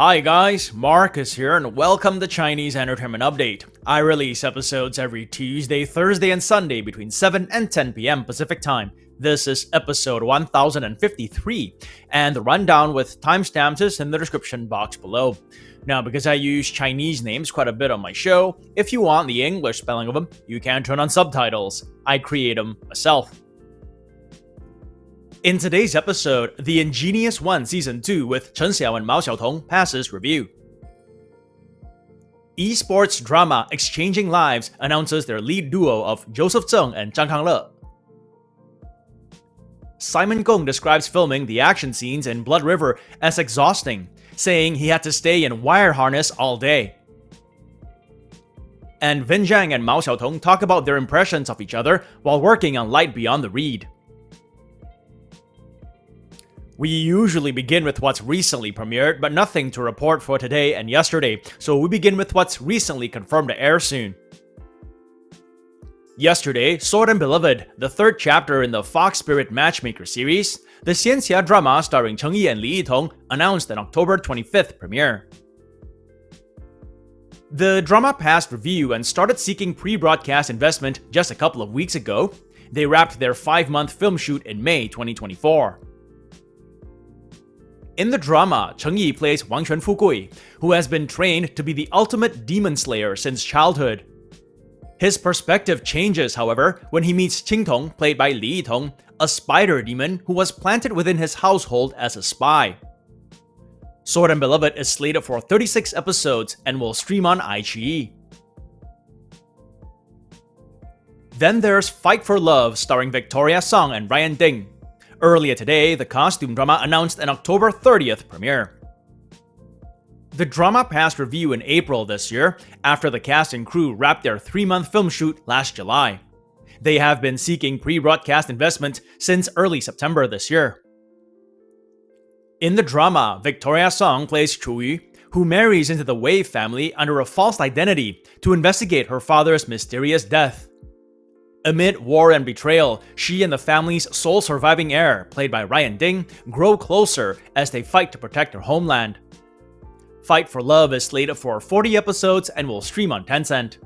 Hi guys, Marcus here and welcome to Chinese Entertainment Update. I release episodes every Tuesday, Thursday, and Sunday between 7 and 10 p.m. Pacific Time. This is episode 1053, and the rundown with timestamps is in the description box below. Now, because I use Chinese names quite a bit on my show, if you want the English spelling of them, you can turn on subtitles. I create them myself. In today's episode, the Ingenious 1 Season 2 with Chen Xiao and Mao Xiaotong passes review. Esports drama Exchanging Lives announces their lead duo of Joseph Zeng and Zhang Kangle. Simon Gong describes filming the action scenes in Blood River as exhausting, saying he had to stay in wire harness all day. And Vin Zhang and Mao Xiaotong talk about their impressions of each other while working on Light Beyond the Reed. We usually begin with what's recently premiered, but nothing to report for today and yesterday, so we begin with what's recently confirmed to air soon. Yesterday, Sword and Beloved, the third chapter in the Fox Spirit Matchmaker series, the Xianxia drama starring Cheng Yi and Li Yitong, announced an October 25th premiere. The drama passed review and started seeking pre-broadcast investment just a couple of weeks ago. They wrapped their 5-month film shoot in May 2024. In the drama, Cheng Yi plays Wang Quan Fugui, who has been trained to be the ultimate demon slayer since childhood. His perspective changes, however, when he meets Qingtong, played by Li Yitong, a spider demon who was planted within his household as a spy. Sword and Beloved is slated for 36 episodes and will stream on iQIYI. Then there's Fight for Love, starring Victoria Song and Ryan Ding. Earlier today, the costume drama announced an October 30th premiere. The drama passed review in April this year, after the cast and crew wrapped their 3-month film shoot last July. They have been seeking pre-broadcast investment since early September this year. In the drama, Victoria Song plays Chu, who marries into the Wei family under a false identity to investigate her father's mysterious death. Amid war and betrayal, she and the family's sole surviving heir, played by Ryan Ding, grow closer as they fight to protect their homeland. Fight for Love is slated for 40 episodes and will stream on Tencent.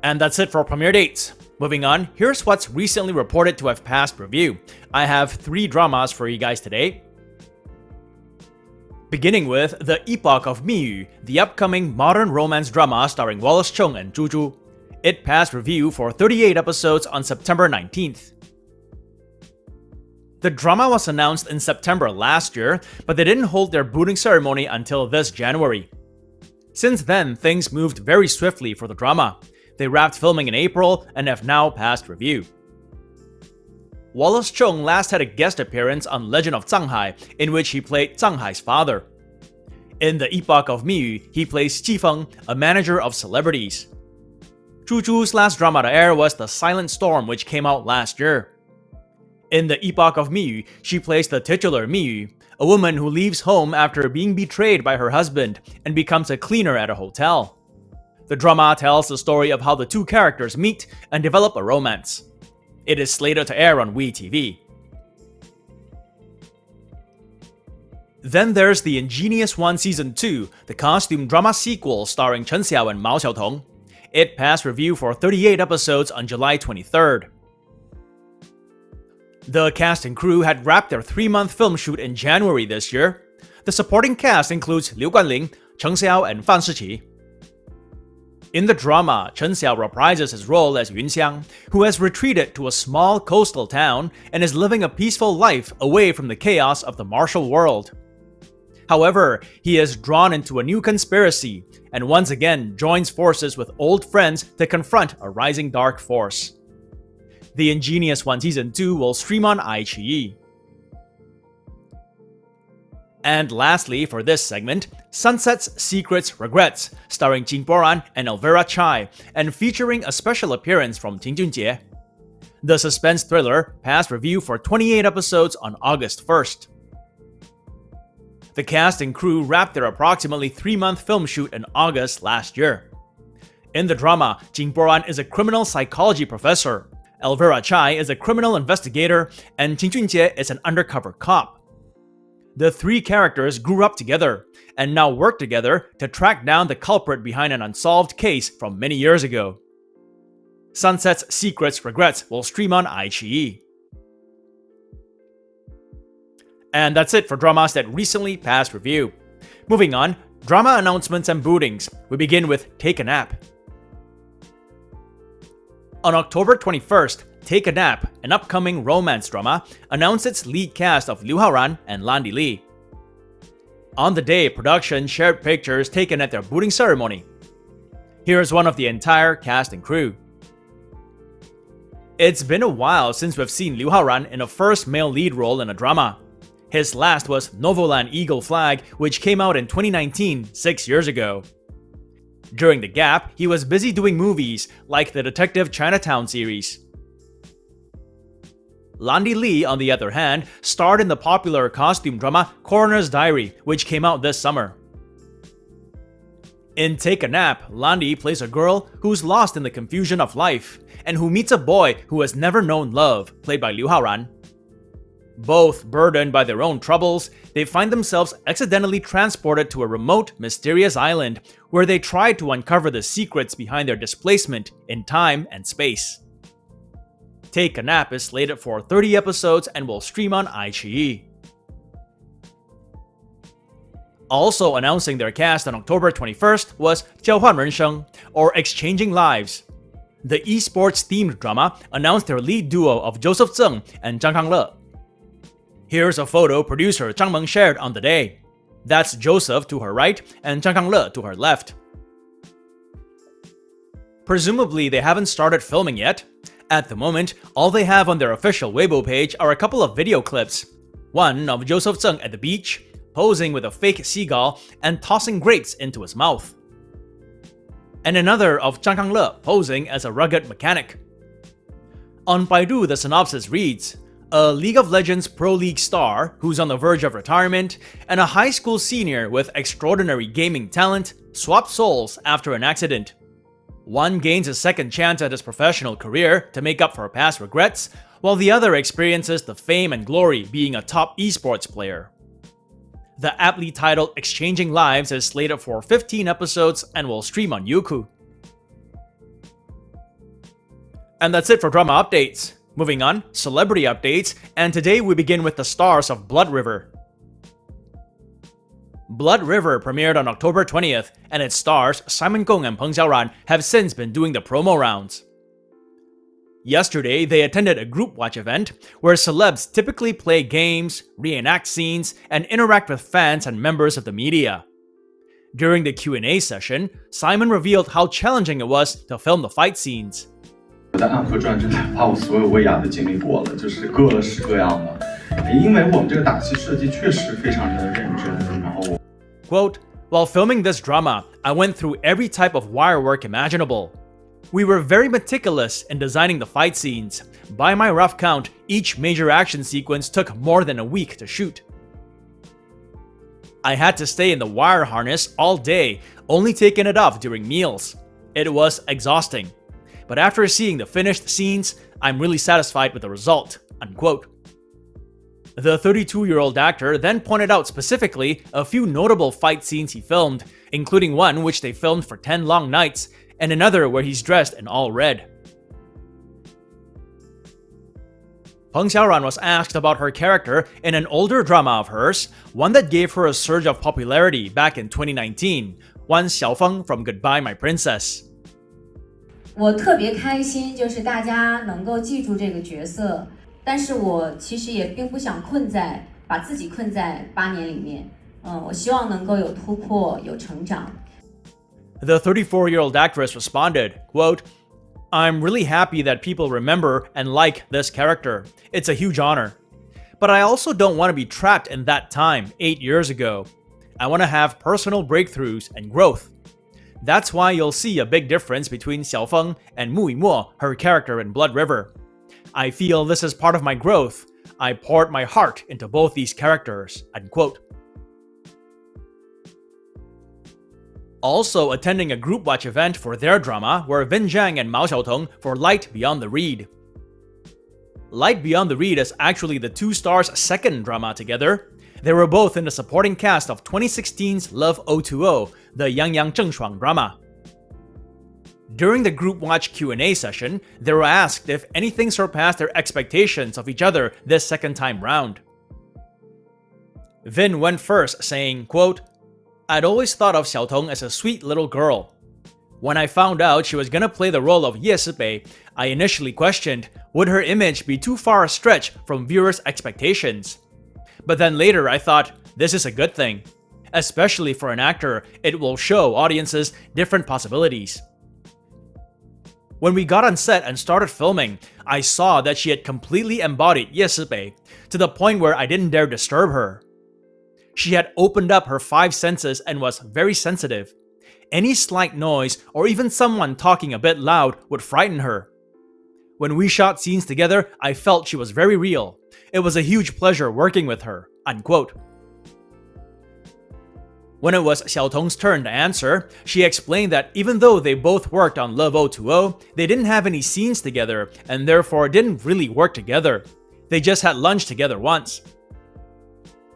And that's it for premiere dates. Moving on, here's what's recently reported to have passed review. I have 3 dramas for you guys today. Beginning with the Epoch of Miyu, the upcoming modern romance drama starring Wallace Chung and Zhu Zhu. It passed review for 38 episodes on September 19th. The drama was announced in September last year, but they didn't hold their booting ceremony until this January. Since then, things moved very swiftly for the drama. They wrapped filming in April and have now passed review. Wallace Chung last had a guest appearance on Legend of Zanghai, in which he played Zanghai's father. In the Epoch of Miyu, he plays Qifeng, a manager of celebrities. Zhu Zhu's last drama to air was The Silent Storm, which came out last year. In the Epoch of Miyu, she plays the titular Miyu, a woman who leaves home after being betrayed by her husband and becomes a cleaner at a hotel. The drama tells the story of how the two characters meet and develop a romance. It is slated to air on WeTV. Then there's the Ingenious 1 Season 2, the costume drama sequel starring Chen Xiao and Mao Xiaotong. It passed review for 38 episodes on July 23rd. The cast and crew had wrapped their 3-month film shoot in January this year. The supporting cast includes Liu Guanling, Cheng Xiao, and Fan Shiqi. In the drama, Chen Xiao reprises his role as Yunxiang, who has retreated to a small coastal town and is living a peaceful life away from the chaos of the martial world. However, he is drawn into a new conspiracy and once again joins forces with old friends to confront a rising dark force. The Ingenious 1 Season 2 will stream on iQIYI. And lastly, for this segment, Sunset's Secrets Regrets, starring Jin Boran and Elvira Chai, and featuring a special appearance from Ting Junjie. The suspense thriller passed review for 28 episodes on August 1st. The cast and crew wrapped their approximately 3-month film shoot in August last year. In the drama, Jin Boran is a criminal psychology professor, Elvira Chai is a criminal investigator, and Ting Junjie is an undercover cop. The three characters grew up together and now work together to track down the culprit behind an unsolved case from many years ago. Sunset's Secrets Regrets will stream on iQIYI. And that's it for dramas that recently passed review. Moving on, drama announcements and bootings. We begin with Take a Nap. On October 21st, Take a Nap, an upcoming romance drama, announced its lead cast of Liu Haoran and Landi Li. On the day, production shared pictures taken at their booting ceremony. Here's one of the entire cast and crew. It's been a while since we've seen Liu Haoran in a first male lead role in a drama. His last was Novoland Eagle Flag, which came out in 2019, 6 years ago. During the gap, he was busy doing movies like the Detective Chinatown series. Landi Li, on the other hand, starred in the popular costume drama Coroner's Diary, which came out this summer. In Take a Nap, Landi plays a girl who's lost in the confusion of life and who meets a boy who has never known love, played by Liu Haoran. Both burdened by their own troubles, they find themselves accidentally transported to a remote, mysterious island where they try to uncover the secrets behind their displacement in time and space. Take a Nap is slated for 30 episodes and will stream on iQIYI. Also announcing their cast on October 21st was 交换人生, or Exchanging Lives. The esports-themed drama announced their lead duo of Joseph Zeng and Zhang Kangle. Here's a photo producer Zhang Meng shared on the day. That's Joseph to her right and Zhang Kangle to her left. Presumably, they haven't started filming yet. At the moment, all they have on their official Weibo page are a couple of video clips. One of Joseph Zeng at the beach, posing with a fake seagull and tossing grapes into his mouth. And another of Zhang Kangle posing as a rugged mechanic. On Baidu, the synopsis reads, a League of Legends Pro League star who's on the verge of retirement and a high school senior with extraordinary gaming talent swap souls after an accident. One gains a second chance at his professional career to make up for past regrets, while the other experiences the fame and glory being a top esports player. The aptly titled Exchanging Lives is slated for 15 episodes and will stream on Youku. And that's it for drama updates. Moving on, celebrity updates, and today we begin with the stars of Blood River. Blood River premiered on October 20th, and its stars, Simon Gong and Peng Xiaoran, have since been doing the promo rounds. Yesterday, they attended a group watch event where celebs typically play games, reenact scenes, and interact with fans and members of the media. During the Q&A session, Simon revealed how challenging it was to film the fight scenes. 我在《暗河传》真的把我所有薇娅的经历过了，就是各式各样的。因为我们这个打戏设计确实非常的认真，然后 Quote, while filming this drama, I went through every type of wire work imaginable. We were very meticulous in designing the fight scenes. By my rough count, each major action sequence took more than a week to shoot. I had to stay in the wire harness all day, only taking it off during meals. It was exhausting. But after seeing the finished scenes, I'm really satisfied with the result, unquote. The 32-year-old actor then pointed out specifically a few notable fight scenes he filmed, including one which they filmed for 10 long nights, and another where he's dressed in all red. Peng Xiaoran was asked about her character in an older drama of hers, one that gave her a surge of popularity back in 2019, Wan Xiaofeng from Goodbye My Princess. 我特别开心，就是大家能够记住这个角色，但是我其实也并不想把自己困在8年里面。我希望能够有突破，有成长。The 34-year-old actress responded, quote, I'm really happy that people remember and like this character. It's a huge honor. But I also don't want to be trapped in that time 8 years ago. I want to have personal breakthroughs and growth. That's why you'll see a big difference between Xiaofeng and Mu Yimo, her character in Blood River. I feel this is part of my growth. I poured my heart into both these characters, unquote. Also attending a group watch event for their drama were Vin Zhang and Mao Xiaotong for Light Beyond the Reed. Light Beyond the Reed is actually the two stars' second drama together, They were both in the supporting cast of 2016's Love 020, the Yang Yang Zhengshuang drama. During the group watch Q&A session, they were asked if anything surpassed their expectations of each other this second time round. Vin went first, saying, quote, "I'd always thought of Xiaotong as a sweet little girl. When I found out she was gonna play the role of Ye Sibei, I initially questioned, would her image be too far a stretch from viewers' expectations? But then later I thought, this is a good thing. Especially for an actor, it will show audiences different possibilities." When we got on set and started filming, I saw that she had completely embodied Ye Sibei, to the point where I didn't dare disturb her. She had opened up her 5 senses and was very sensitive. Any slight noise or even someone talking a bit loud would frighten her. When we shot scenes together, I felt she was very real. It was a huge pleasure working with her." Unquote. When it was Xiaotong's turn to answer, she explained that even though they both worked on Love 020, they didn't have any scenes together and therefore didn't really work together. They just had lunch together once.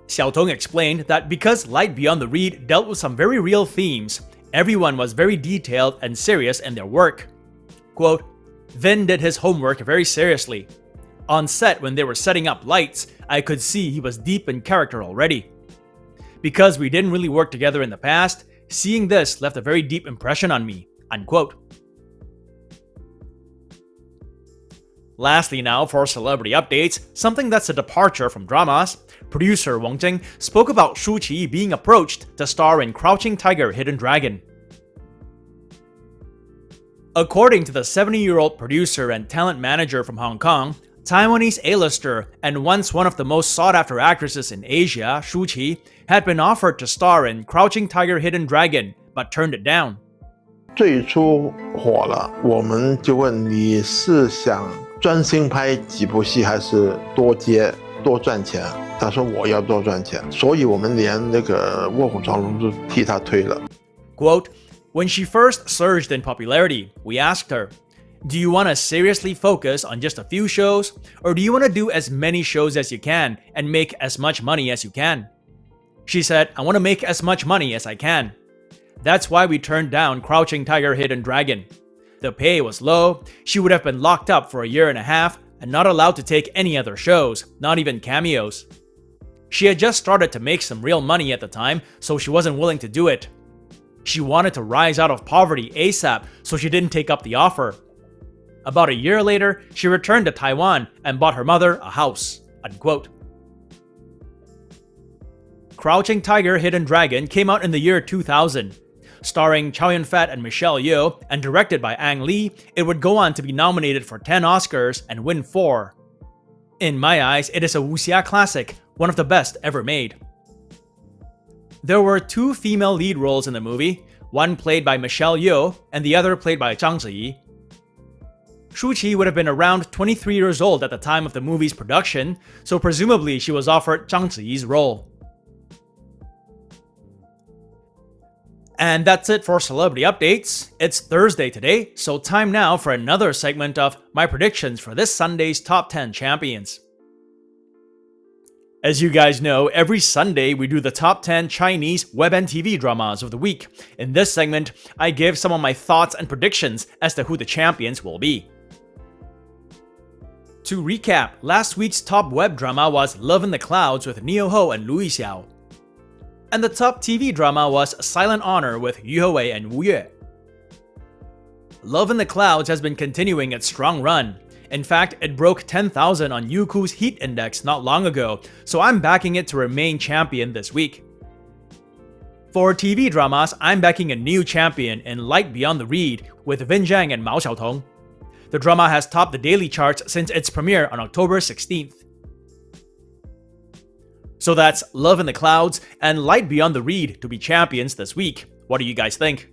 Xiaotong explained that because Light Beyond the Reed dealt with some very real themes, everyone was very detailed and serious in their work. Quote, "Vin did his homework very seriously. On set when they were setting up lights, I could see he was deep in character already. Because we didn't really work together in the past, seeing this left a very deep impression on me." Unquote. Lastly now, for celebrity updates, something that's a departure from dramas, producer Wang Zeng spoke about Shu Qi being approached to star in Crouching Tiger, Hidden Dragon. According to the 70-year-old producer and talent manager from Hong Kong, Taiwanese A-lister and once one of the most sought-after actresses in Asia, Shu Qi, had been offered to star in Crouching Tiger, Hidden Dragon, but turned it down. 最初火了，我们就问你是想专心拍几部戏，还是多接多赚钱？他说我要多赚钱，所以我们连那个《卧虎藏龙》都替他推了。Quote, "When she first surged in popularity, we asked her, do you want to seriously focus on just a few shows, or do you want to do as many shows as you can and make as much money as you can? She said, I want to make as much money as I can. That's why we turned down Crouching Tiger, Hidden Dragon. The pay was low, she would have been locked up for a year and a half and not allowed to take any other shows, not even cameos. She had just started to make some real money at the time, so she wasn't willing to do it. She wanted to rise out of poverty ASAP, so she didn't take up the offer. About a year later, she returned to Taiwan and bought her mother a house." Unquote. Crouching Tiger, Hidden Dragon came out in the year 2000. Starring Chow Yun-fat and Michelle Yeoh and directed by Ang Lee, it would go on to be nominated for 10 Oscars and win 4. In my eyes, it is a wuxia classic, one of the best ever made. There were 2 female lead roles in the movie, one played by Michelle Yeoh and the other played by Zhang Kangle. Shu Qi would have been around 23 years old at the time of the movie's production, so presumably she was offered Zhang Ziyi's role. And that's it for celebrity updates. It's Thursday today, so time now for another segment of my predictions for this Sunday's top 10 champions. As you guys know, every Sunday we do the top 10 Chinese web and TV dramas of the week. In this segment, I give some of my thoughts and predictions as to who the champions will be. To recap, last week's top web drama was Love in the Clouds with Neo Ho and Lu Yixiao. And the top TV drama was Silent Honor with Yu Hewei and Wu Yue. Love in the Clouds has been continuing its strong run. In fact, it broke 10,000 on Youku's Heat Index not long ago, so I'm backing it to remain champion this week. For TV dramas, I'm backing a new champion in Light Beyond the Reed with Vin Zhang and Mao Xiaotong. The drama has topped the daily charts since its premiere on October 16th. So that's Love in the Clouds and Light Beyond the Reed to be champions this week. What do you guys think?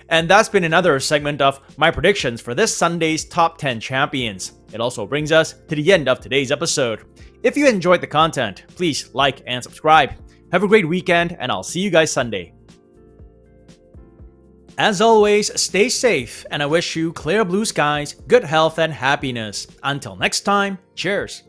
And that's been another segment of my predictions for this Sunday's top 10 champions. It also brings us to the end of today's episode. If you enjoyed the content, please like and subscribe. Have a great weekend, and I'll see you guys Sunday. As always, stay safe, and I wish you clear blue skies, good health, and happiness. Until next time, cheers!